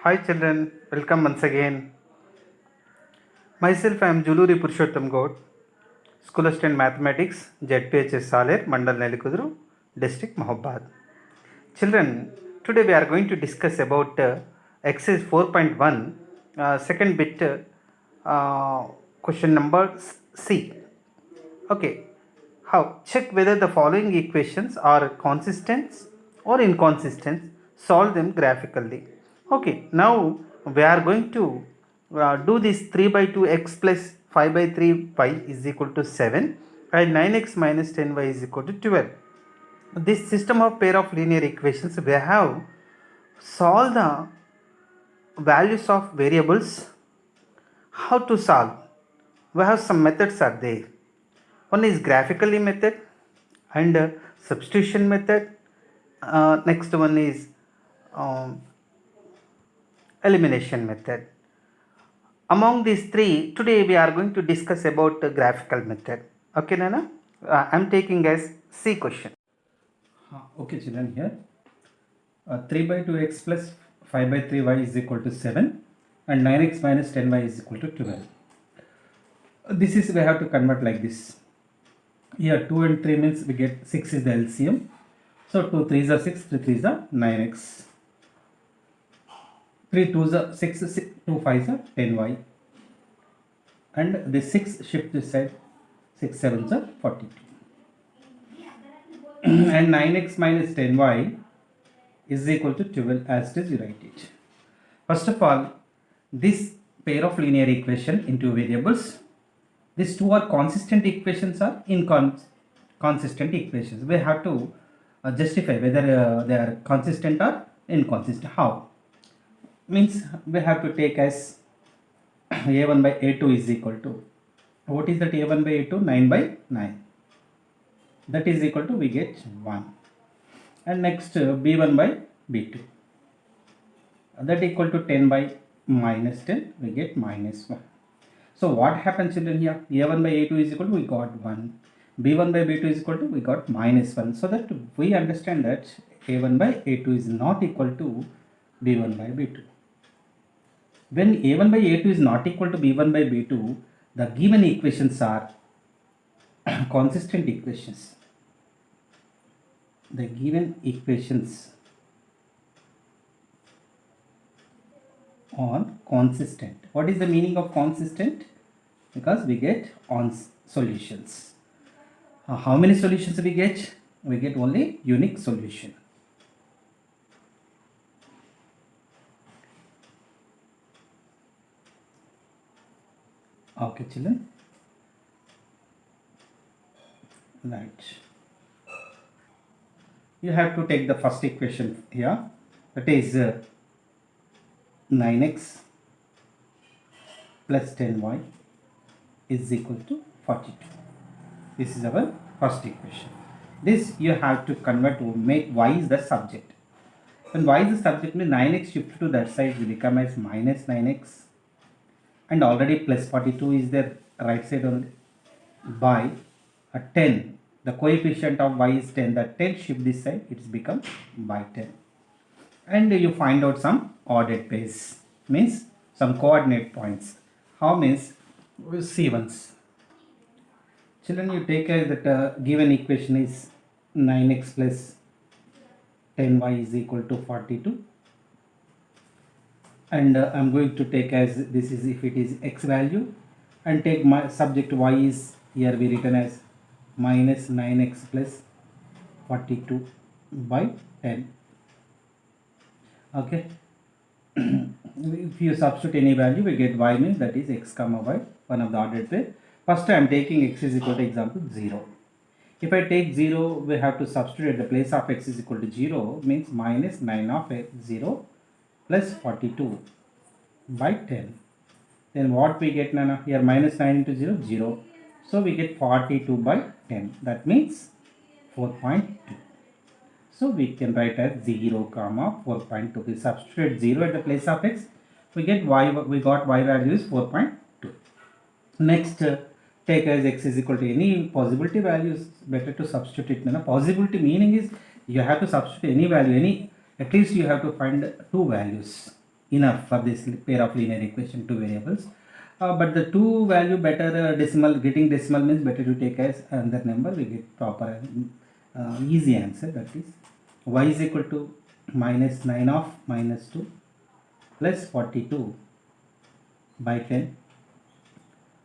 Hi children, welcome once again. Myself I am Juluri Purushottam Gaud, School Assistant Mathematics, ZPHS Saler, Mandal Nelikudru, District Mahabad. Children, today we are going to discuss about exercise 4.1, second bit, uh, question number C. Okay, how? Check whether the following equations are consistent or inconsistent. Solve them graphically. Okay, now we are going to do this 3 by 2 x plus 5 by 3 y is equal to 7 and 9x minus 10y is equal to 12. This system of pair of linear equations, we have solved the values of variables. How to solve? We have some methods are there. One is graphically method and substitution method. Next one is um, elimination method. Among these three, today we are going to discuss about the graphical method. Okay, Nana? I am taking as C question. Okay, children, here 3 by 2x plus 5 by 3y is equal to 7 and 9x minus 10y is equal to 12. This is we have to convert like this. Here 2 and 3 means we get 6 is the LCM. So 2 3s are 6, 3 3s are 9x. 3 2s are 6, 2 5s are 10y. And the 6 shift this side, 6 7s are 42. And 9x minus 10y is equal to 12 as it is, you write it. First of all, this pair of linear equation into variables, these two are consistent equations or inconsistent equations. We have to justify whether they are consistent or inconsistent. How? Means we have to take as a1 by a2 is equal to, what is that a1 by a2? 9 by 9. That is equal to, we get 1. And next b1 by b2. That equal to 10 by minus 10, we get minus 1. So what happens, children, here? a1 by a2 is equal to, we got 1. b1 by b2 is equal to, we got minus 1. So that we understand that a1 by a2 is not equal to b1 by b2. When a1 by a2 is not equal to b1 by b2, the given equations are consistent equations. The given equations are consistent. What is the meaning of consistent? Because we get on solutions. How many solutions we get? We get only unique solution. Okay, children. Right. You have to take the first equation here. That is 9x plus 10y is equal to 42. This is our first equation. This you have to convert to make y is the subject. When y is the subject, means 9x shifted to that side will become as minus 9x, and already plus 42 is there right side only, by a 10. The coefficient of y is 10. That 10 shift this side, it's become by 10. And you find out some ordered pairs, means some coordinate points. How means C1s. Children, you take as that given equation is 9x plus 10y is equal to 42. And I'm going to take as this is if it is x value, and take my subject y is here we written as minus 9x plus 42 by 10. Okay. If you substitute any value, we get y means that is x comma y, one of the ordered pair. First I am taking x is equal to example 0. If I take 0, we have to substitute at the place of x is equal to 0, means minus 9 of x 0 plus 42 by 10. Then what we get, Nana? Here minus 9 into 0, 0. So we get 42 by 10. That means 4.2. So we can write as 0 comma 4.2. We substitute 0 at the place of x. We get y. We got y value is 4.2. Next, take as x is equal to any possibility values. Better to substitute it. Now, possibility meaning is you have to substitute any value. At least you have to find two values. enough for this pair of linear equation, two variables. But the two value better decimal, getting decimal means better to take as another number, we get proper easy answer, that is y is equal to minus 9 of minus 2 plus 42 by 10.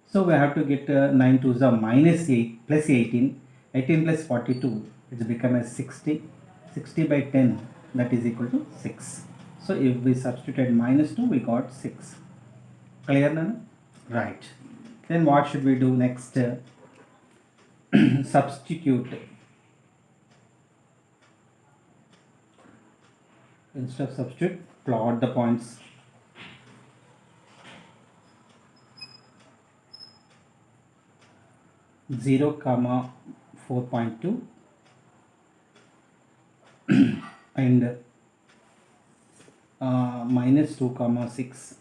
So we have to get 9 to the minus 8 plus 18, 18 plus 42, it's become as 60, 60 by 10, that is equal to 6. So if we substituted minus 2, we got 6. Clear now? Right. Then what should we do next? Substitute. Instead of substitute, plot the points. Zero comma 4.2 and minus 2 comma 6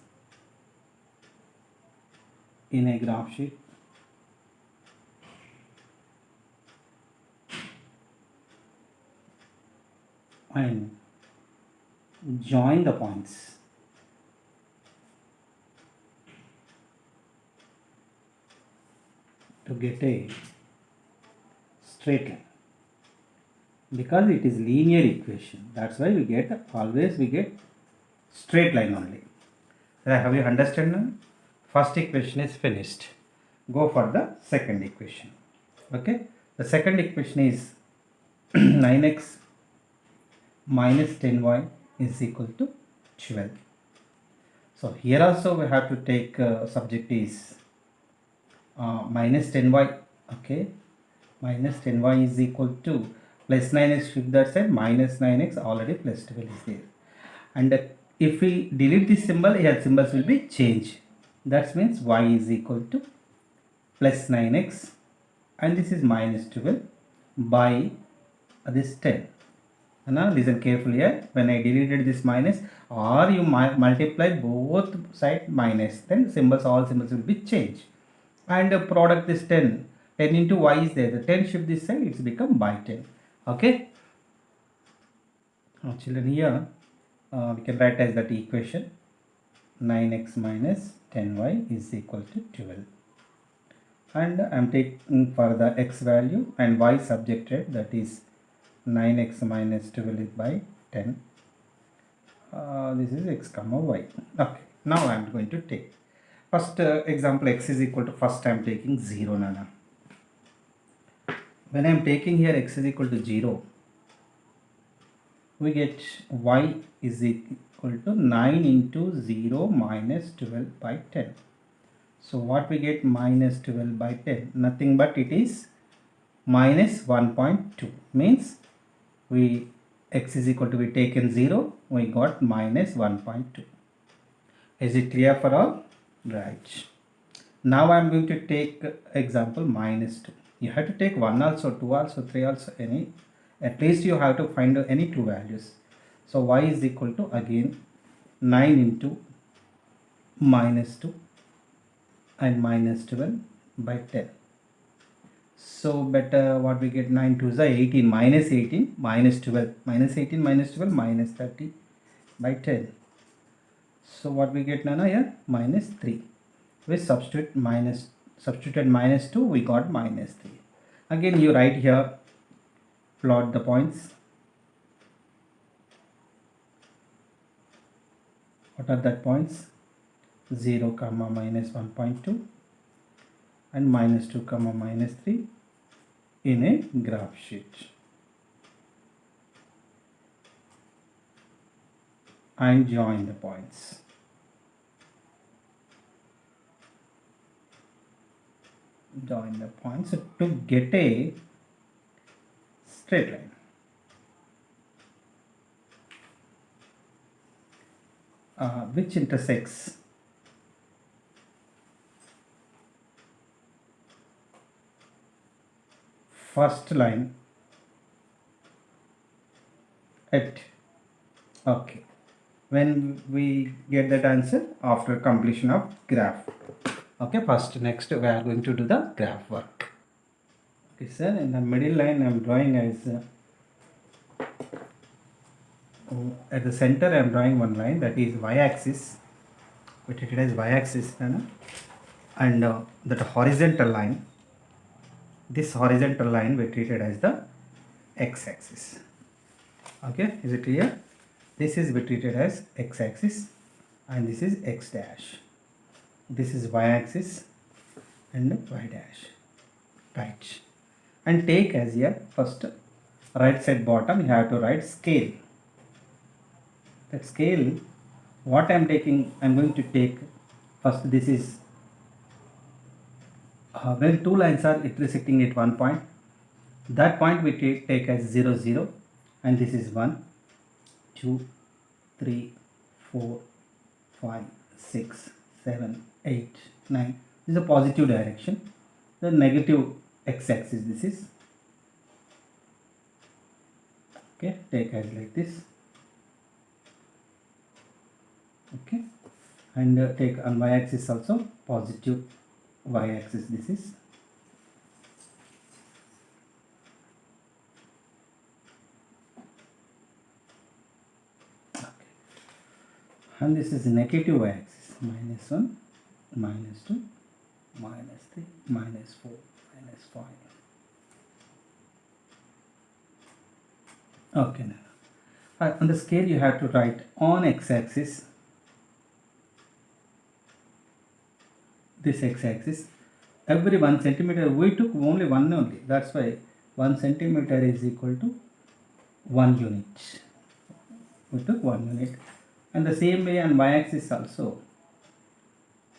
in a graph sheet. And join the points. To get a straight line, because it is linear equation, that's why we get always straight line only. Have you understood now? First equation is finished. Go for the second equation. Okay, the second equation is 9x minus 10y is equal to 12. So here also we have to take subject is minus 10y. Okay, minus 10y is equal to plus 9x, shift that side, minus 9x, already plus 12 is there. And if we delete this symbol, here symbols will be changed. That means y is equal to plus 9x and this is minus 12 by this 10. Now listen carefully here. When I deleted this minus, or you multiply both side minus, then symbols, all symbols will be changed. And product this 10 into y is there. The 10 shift this side, it's become by 10. Okay. Now children, here we can write as that equation 9x minus 10y is equal to 12. And I am taking for the x value and y subjected, that is 9x minus 12 is by 10. This is x comma y. Okay, now I am going to take first example, x is equal to, first I am taking 0 nana. When I am taking here x is equal to 0, we get y is equal to 9 into 0 minus 12 by 10. So what we get, minus 12 by 10, nothing but it is minus 1.2, means we x is equal to, we taken 0, we got minus 1.2. Is it clear for all? Right. Now I am going to take example minus 2. You have to take 1 also, 2 also, 3 also, any, at least you have to find any two values. So y is equal to again 9 into minus 2 and minus 12 by 10. So better what we get, 9 to the 18, minus 18, minus 12, minus 18, minus 12, minus 30 by 10. So what we get now here, minus 3. We substituted minus 2, we got minus 3. Again you write here, plot the points. What are that points? 0 comma minus 1.2 and minus 2 comma minus 3 in a graph sheet. And join the points. Join the points to get a straight line. Which intersects first line at, okay, when we get that answer after completion of graph. Okay, first next we are going to do the graph work. Okay sir, in the middle line I am drawing as at the center I am drawing one line, that is y-axis. We treat it as y-axis, and that horizontal line, this horizontal line we treated as the x-axis. Okay, is it clear? This is we treated as x-axis and this is x dash. This is y-axis and y dash. Right. And take as here first right side bottom you have to write scale. That scale, what I am taking, I am going to take first, this is when two lines are intersecting at one point, that point we take as 0 0, and this is 1 2 3 4 5 6 7 8 9. This is a positive direction. The negative x-axis this is. Okay, take as like this. Okay, and take on y-axis also positive y-axis this is. Okay. And this is negative y-axis, -1, -2, -3, -4, -5. Okay, now on the scale you have to write on x-axis, this x-axis, every 1 centimeter, we took only one only, that's why 1 centimeter is equal to 1 unit. We took 1 unit. And the same way on y-axis also,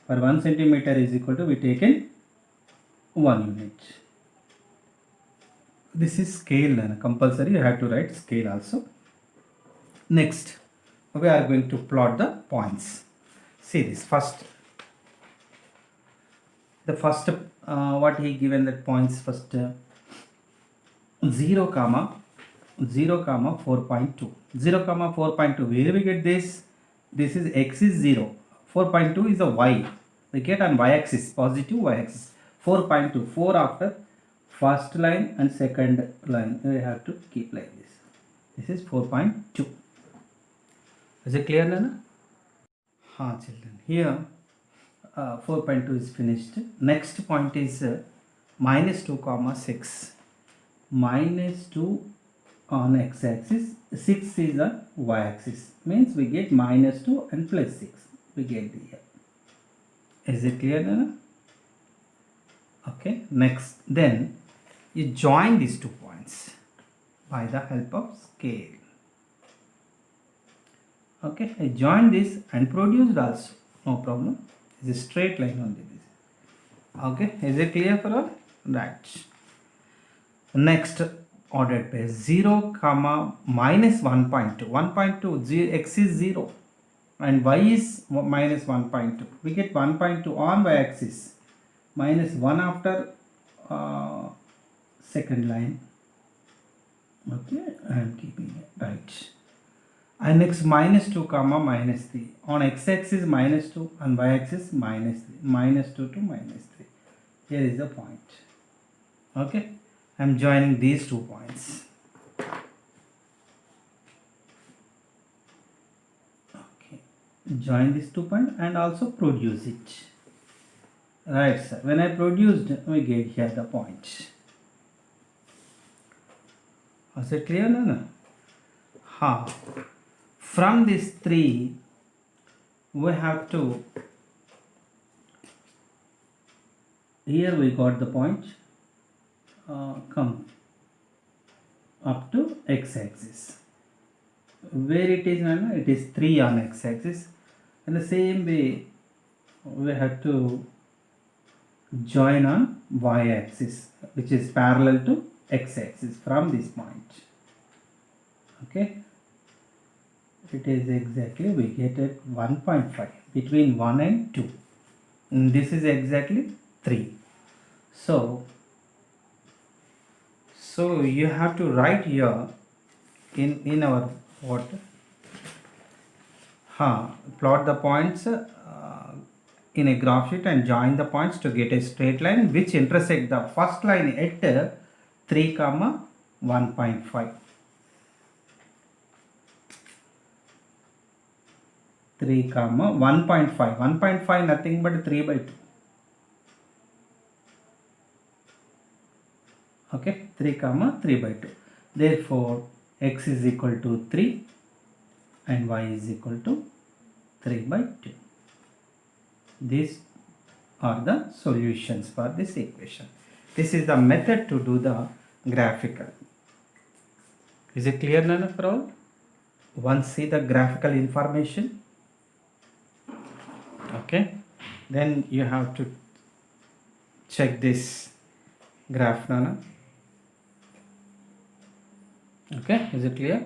for 1 centimeter is equal to, we taken 1 unit. This is scale, and compulsory you have to write scale also. Next, we are going to plot the points. See this first. The first what he given that points first 0 comma 4.2. 0 comma 4.2. Where we get this? This is x is 0. 4.2 is a y. We get on y-axis, positive y-axis. 4.2. 4 after first line and second line. We have to keep like this. This is 4.2. Is it clear, Nana? Ha, children. Here 4.2 is finished. Next point is -2 comma 6. -2 on x-axis, 6 is on y-axis. Means we get -2 and +6. We get here. Is it clear, Nana? Okay. Next, then you join these 2 points by the help of scale. Okay, I joined this and produced also. No problem. It's a straight line only. Okay, is it clear for all? Right. Next ordered pair 0 comma -1.2. 1.2, x is 0 and y is -1.2. We get 1.2 on y-axis, -1 after second line. Okay, I am keeping it right. And next -2 comma -3 on x-axis, -2 and y-axis -3, -2 to -3. Here is the point. Okay, I am joining these 2 points. Okay, join these 2 points and also produce it. Right, sir. When I produced, we get here the point. Is it clear, Nana? Ha. From these 3, we have to, here we got the point, come up to x-axis. Where it is, Nana? It is 3 on x-axis. In the same way, we have to join on y-axis, which is parallel to x-axis from this point. Okay. It is exactly, we get it 1.5 between 1 and 2. And this is exactly 3. So you have to write here in our what? Plot the points in a graph sheet and join the points to get a straight line which intersect the first line at 3 comma 1.5. 3 comma 1.5. 1.5 nothing but 3 by 2. Okay, 3 comma 3 by 2. Therefore x is equal to 3 and y is equal to 3 by 2. These are the solutions for this equation. This is the method to do the graphical. Is it clear now for all? Once see the graphical information, okay, then you have to check this graph now. Okay, is it clear?